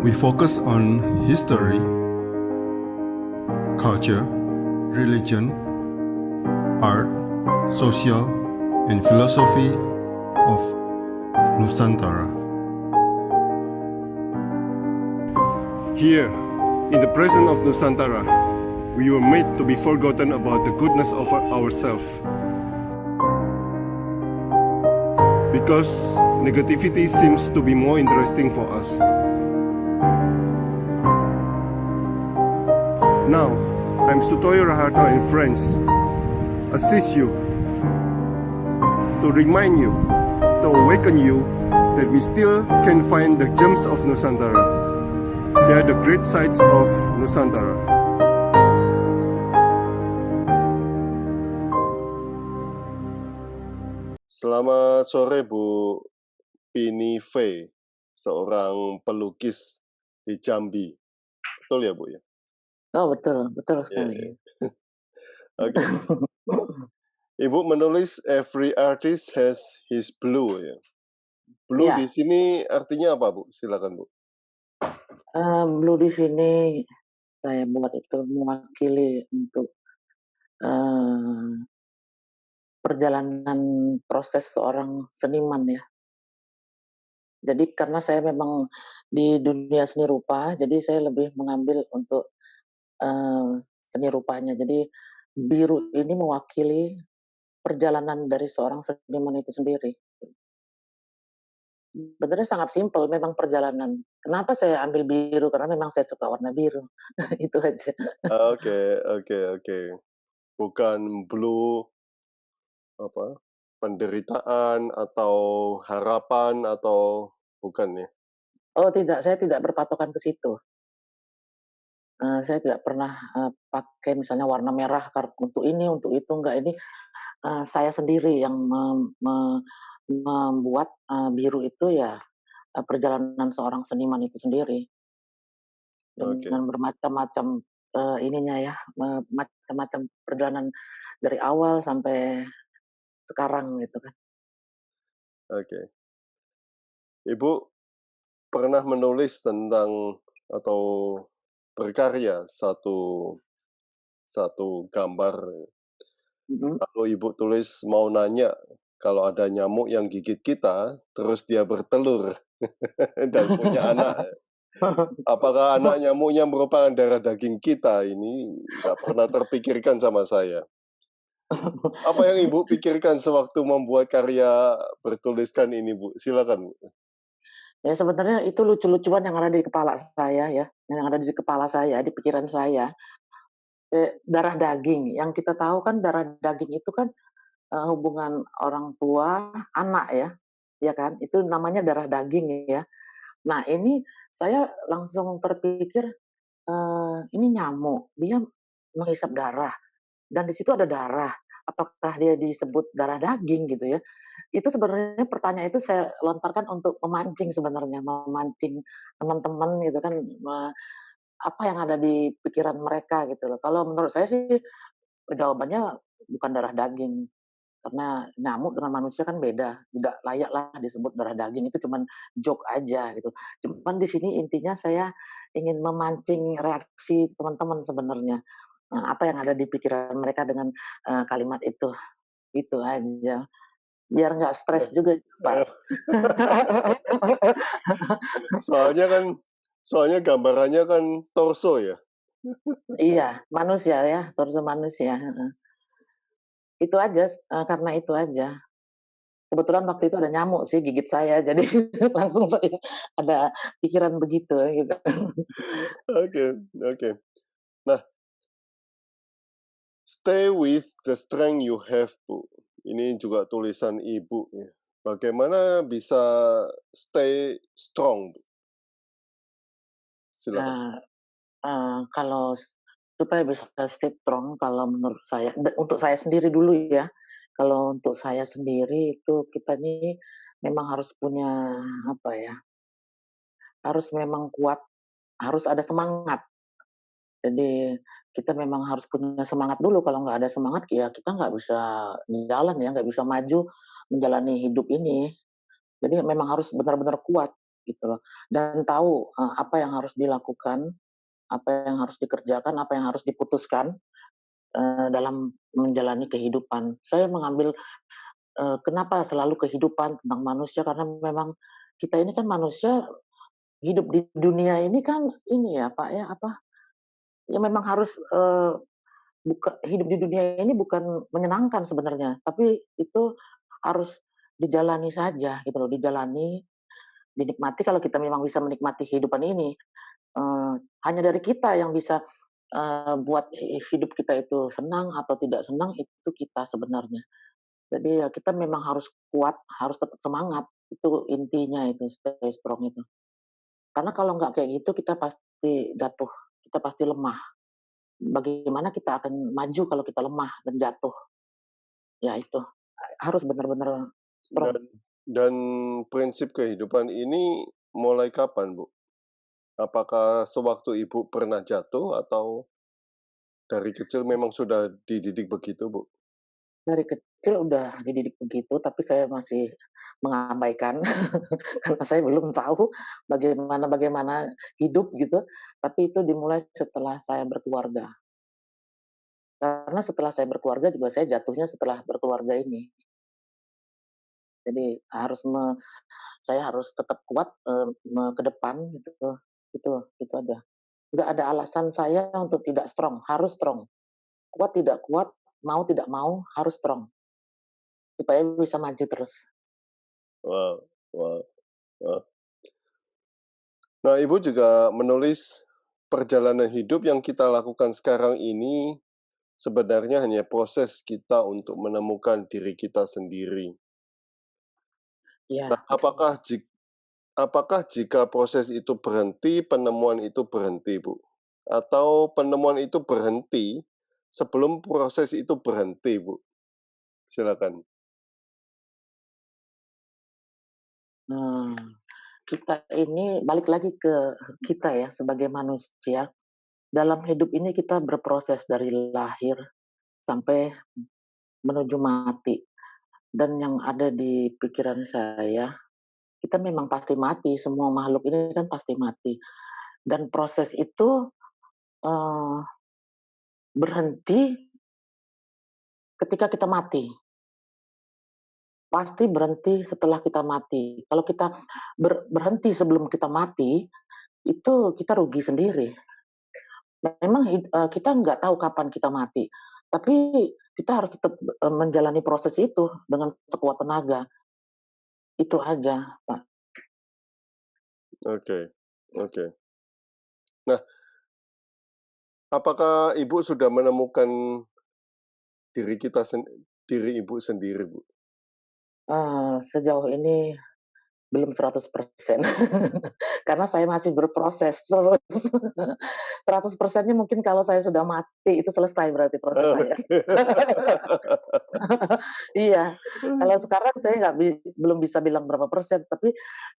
We focus on history, culture, religion, art, social, and philosophy of Nusantara. Here, in the presence of Nusantara, we were made to be forgotten about the goodness of ourselves. Because negativity seems to be more interesting for us. Now, I'm Sutoyo Raharto and friends assist you to remind you, to awaken you that we still can find the gems of Nusantara. They are the great sights of Nusantara. Selamat sore Bu Pini V, seorang pelukis di Jambi. Betul ya Bu ya? Oh betul sekali. Yeah. Oke. Ibu menulis every artist has his blue ya. Blue Ya. di sini artinya apa Bu? Silakan Bu. Blue di sini saya buat itu mewakili untuk perjalanan proses seorang seniman ya. Jadi karena saya memang di dunia seni rupa, jadi saya lebih mengambil untuk seni rupanya. Jadi biru ini mewakili perjalanan dari seorang seniman itu sendiri. Sebenarnya sangat simpel, memang perjalanan. Kenapa saya ambil biru? Karena memang saya suka warna biru. Itu aja. Oke. Bukan blue apa? Penderitaan atau harapan atau bukan ya? Oh tidak, saya tidak berpatokan ke situ. Saya tidak pernah pakai misalnya warna merah untuk ini, untuk itu, enggak. Ini saya sendiri yang membuat biru itu ya perjalanan seorang seniman itu sendiri. Dengan bermacam-macam ininya ya, macam-macam perjalanan dari awal sampai sekarang gitu kan. Oke. Ibu pernah menulis tentang atau berkarya satu gambar. Lalu Ibu tulis mau nanya kalau ada nyamuk yang gigit kita, terus dia bertelur dan punya anak. Apakah anak nyamuknya merupakan darah daging kita? Ini nggak pernah terpikirkan sama saya. Apa yang Ibu pikirkan sewaktu membuat karya bertuliskan ini, Bu? Silakan, Bu. Ya sebenarnya itu lucu-lucuan yang ada di kepala saya ya, yang ada di kepala saya, di pikiran saya. Darah daging, yang kita tahu kan darah daging itu kan hubungan orang tua, anak ya kan? Itu namanya darah daging ya. Nah ini saya langsung terpikir, ini nyamuk, dia menghisap darah, dan di situ ada darah. Apakah dia disebut darah daging gitu ya? Itu sebenarnya pertanyaan itu saya lontarkan untuk memancing sebenarnya, memancing teman-teman gitu kan, apa yang ada di pikiran mereka gitu loh. Kalau menurut saya sih jawabannya bukan darah daging, karena nyamuk dengan manusia kan beda, tidak layaklah disebut darah daging, itu cuman joke aja gitu. Cuman di sini intinya saya ingin memancing reaksi teman-teman sebenarnya, apa yang ada di pikiran mereka dengan kalimat itu aja. Biar nggak stres juga, Pak. Soalnya gambarannya kan torso ya? Iya, manusia ya, torso manusia, Itu aja, karena itu aja. Kebetulan waktu itu ada nyamuk sih gigit saya, jadi langsung saya ada pikiran begitu gitu. Oke. Nah, stay with the strength you have, Bu. Ini juga tulisan Ibu ya. Bagaimana bisa stay strong, Bu? Silakan. Kalau supaya bisa stay strong, kalau menurut saya, untuk saya sendiri dulu ya. Kalau untuk saya sendiri itu kita nih memang harus punya apa ya, harus memang kuat, harus ada semangat. Jadi kita memang harus punya semangat dulu, kalau nggak ada semangat ya kita nggak bisa jalan ya, nggak bisa maju menjalani hidup ini. Jadi memang harus benar-benar kuat. gitu loh. Dan tahu, apa yang harus dilakukan, apa yang harus dikerjakan, apa yang harus diputuskan, dalam menjalani kehidupan. Saya mengambil, kenapa selalu kehidupan tentang manusia, karena memang kita ini kan manusia hidup di dunia ini kan ini ya, Pak, ya, apa, ya memang harus, hidup di dunia ini bukan menyenangkan sebenarnya, tapi itu harus dijalani saja gitu loh, dijalani, dinikmati kalau kita memang bisa menikmati kehidupan ini. Hanya dari kita yang bisa, buat hidup kita itu senang atau tidak senang itu kita sebenarnya. Jadi ya kita memang harus kuat, harus tetap semangat, itu intinya itu, stay strong itu. Karena kalau nggak kayak gitu kita pasti jatuh, kita pasti lemah. Bagaimana kita akan maju kalau kita lemah dan jatuh? Ya itu, harus benar-benar strong. Dan dan prinsip kehidupan ini mulai kapan, Bu? Apakah sewaktu Ibu pernah jatuh atau dari kecil memang sudah dididik begitu, Bu? Dari kecil udah dididik begitu, tapi saya masih mengabaikan karena saya belum tahu bagaimana bagaimana hidup gitu, tapi itu dimulai setelah saya berkeluarga. Karena setelah saya berkeluarga juga saya jatuhnya setelah berkeluarga ini. Jadi saya harus tetap kuat, ke depan gitu, itu aja. Nggak ada alasan saya untuk tidak strong, harus strong. Kuat tidak kuat, mau tidak mau harus strong, supaya bisa maju terus. Wow, wow, wow. Nah, Ibu juga menulis perjalanan hidup yang kita lakukan sekarang ini sebenarnya hanya proses kita untuk menemukan diri kita sendiri. Nah, Iya, betul. apakah jika proses itu berhenti, penemuan itu berhenti, Bu? Atau penemuan itu berhenti sebelum proses itu berhenti, Bu? Silakan. Nah, kita ini balik lagi ke kita ya sebagai manusia, dalam hidup ini kita berproses dari lahir sampai menuju mati. Dan yang ada di pikiran saya, kita memang pasti mati, semua makhluk ini kan pasti mati. Dan proses itu, eee, berhenti ketika kita mati, pasti berhenti setelah kita mati. Kalau kita berhenti sebelum kita mati, itu kita rugi sendiri. Memang kita nggak tahu kapan kita mati, tapi kita harus tetap, menjalani proses itu dengan sekuat tenaga, itu aja, Pak. Oke, oke. Nah, apakah Ibu sudah menemukan diri kita diri Ibu sendiri, Bu? Sejauh ini belum 100%. Karena saya masih berproses terus. 100%-nya mungkin kalau saya sudah mati, itu selesai berarti proses saya. Oke. Iya, kalau sekarang saya nggak belum bisa bilang berapa persen, tapi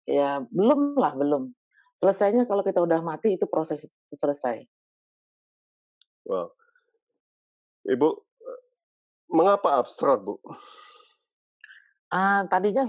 ya belum lah, belum. Selesainya kalau kita udah mati, itu proses itu selesai. Wow. Ibu, mengapa abstrak, Bu? Tadinya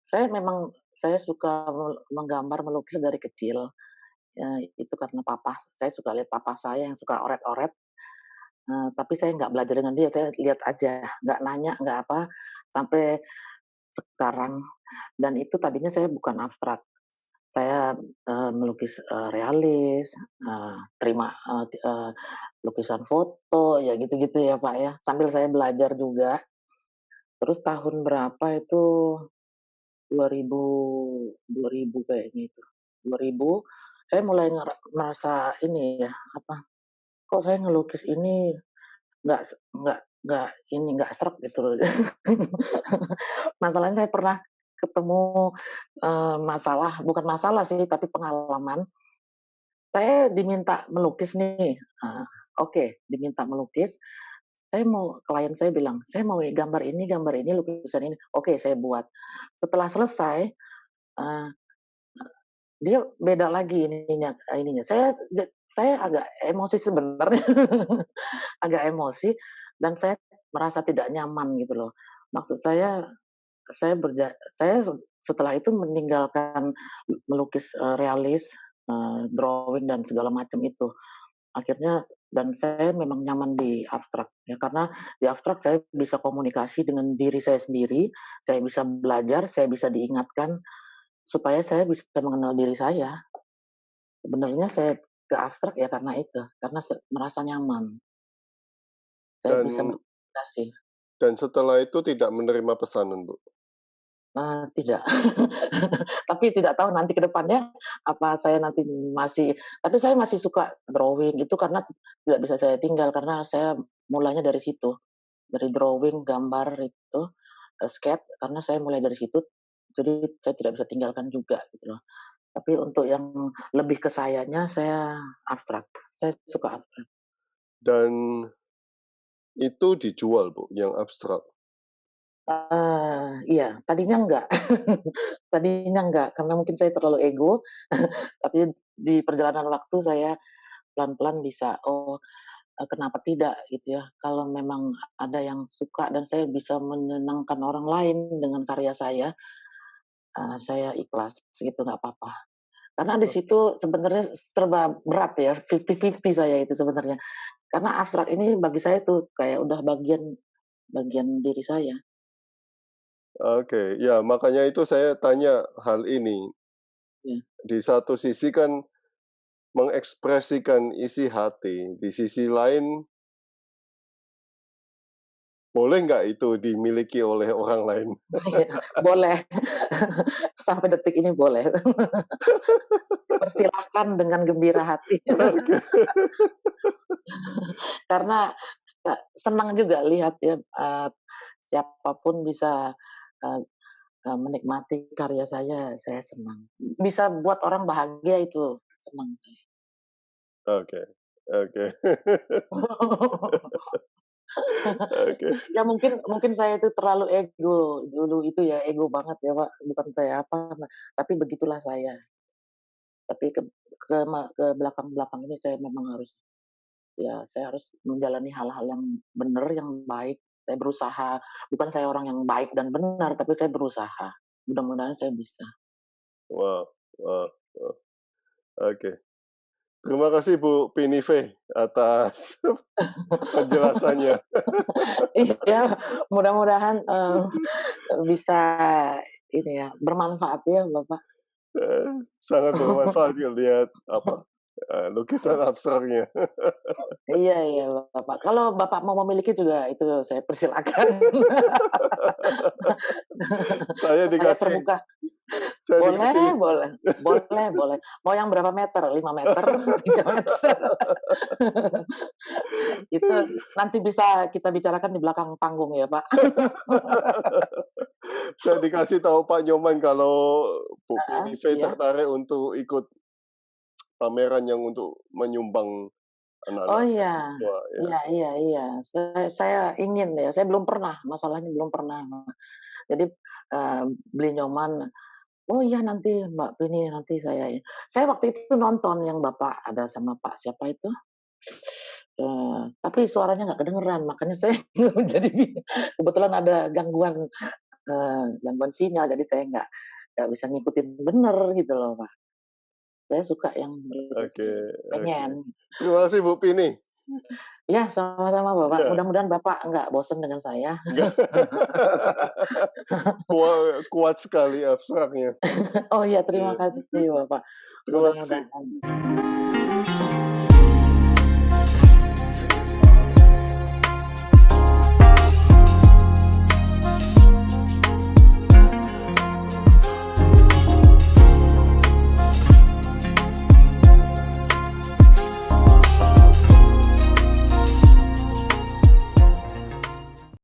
saya memang saya suka menggambar, melukis dari kecil. Itu karena papa saya suka lihat papa saya yang suka oret-oret, tapi saya nggak belajar dengan dia, saya lihat aja, nggak nanya, nggak apa, sampai sekarang. Dan itu tadinya saya bukan abstrak, saya, melukis, realis, terima, lukisan foto, ya gitu-gitu ya, Pak, ya, sambil saya belajar juga. Terus tahun berapa itu, 2000 2000 kayaknya itu, 2000, saya mulai merasa ini ya, apa, kok saya ngelukis ini nggak ini, nggak sreg gitu loh. Masalahnya saya pernah ketemu, masalah bukan masalah sih, tapi pengalaman. Saya diminta melukis nih, oke, diminta melukis, klien saya bilang, "Saya mau gambar ini, lukisan ini." Oke, saya buat. Setelah selesai, eee, dia beda lagi ininya. Saya agak emosi sebenarnya, agak emosi dan saya merasa tidak nyaman gitu loh. Maksud saya setelah itu meninggalkan melukis, realis, drawing dan segala macam itu. Akhirnya dan saya memang nyaman di abstrak ya, karena di abstrak saya bisa komunikasi dengan diri saya sendiri, saya bisa belajar, saya bisa diingatkan supaya saya bisa mengenal diri saya. Sebenarnya saya ke abstrak ya karena itu, karena merasa nyaman, saya bisa Dan berkomunikasi. setelah itu tidak menerima pesanan, Bu? Tidak. Tapi tidak tahu nanti ke depannya apa saya nanti tapi saya masih suka drawing itu karena tidak bisa saya tinggal karena saya mulainya dari situ, dari drawing, gambar itu, skate karena saya mulai dari situ, jadi saya tidak bisa tinggalkan juga gitu loh. Tapi untuk yang lebih ke sayanya saya abstrak, saya suka abstrak. Dan itu dijual, Bu, yang abstrak? Iya, tadinya enggak. Tadinya enggak, karena mungkin saya terlalu ego, tapi di perjalanan waktu saya pelan-pelan bisa, oh, kenapa tidak gitu ya, kalau memang ada yang suka dan saya bisa menyenangkan orang lain dengan karya saya ikhlas gitu, nggak apa-apa. Karena di situ sebenarnya serba berat ya, 50-50 saya itu sebenarnya. Karena abstrak ini bagi saya tuh kayak udah bagian bagian diri saya. Oke, ya makanya itu saya tanya hal ini. Iya. Di satu sisi kan mengekspresikan isi hati, di sisi lain boleh nggak itu dimiliki oleh orang lain? Boleh. Sampai detik ini boleh. Persilahkan dengan gembira hati. Oke. Karena, senang juga lihat ya, siapapun bisa, eee menikmati karya saya senang. Bisa buat orang bahagia itu senang saya. Oke oke. Oke. Ya mungkin mungkin saya itu terlalu ego, dulu itu ya ego banget ya, Pak, bukan saya apa, tapi begitulah saya. Tapi ke belakang-belakang ini saya memang harus ya saya harus menjalani hal-hal yang benar, yang baik. Saya berusaha, bukan saya orang yang baik dan benar, tapi saya berusaha. Mudah-mudahan saya bisa. Wow wow wow, oke. Terima kasih Bu Pinive atas penjelasannya. Iya, mudah-mudahan, bisa ini ya, bermanfaat ya, Bapak. Sangat bermanfaat ya lihat apa, lukisan abstraknya. Iya iya, Bapak. Kalau Bapak mau memiliki juga itu saya persilakan. Saya Saya dikasih terbuka. saya dikasih Boleh boleh boleh boleh. Mau yang berapa meter? 5 meter? 3 meter? Itu nanti bisa kita bicarakan di belakang panggung ya, Pak. saya dikasih tahu Pak Nyoman kalau Bu Heeh, Pinive iya. tertarik untuk ikut pameran yang untuk menyumbang Oh anak-anak iya. mahasiswa ya. Iya iya iya. Saya ingin ya, saya belum pernah, masalahnya belum pernah. Jadi, beli nyoman, "Oh iya nanti Mbak Vini, nanti saya waktu itu nonton yang Bapak ada sama Pak siapa itu, tapi suaranya nggak kedengeran, makanya saya jadi kebetulan ada gangguan sinyal, jadi saya nggak bisa ngikutin bener gitu loh, Pak. Saya suka yang begitu Oke sih, oke. pengen. Terima kasih Bu Pini. Ya sama-sama Bapak, Ya, mudah-mudahan Bapak nggak bosen dengan saya. enggak. Kuat sekali abstraknya. Oh iya terima Iya. kasih Bapak, Terima kasih. mudah-mudahan.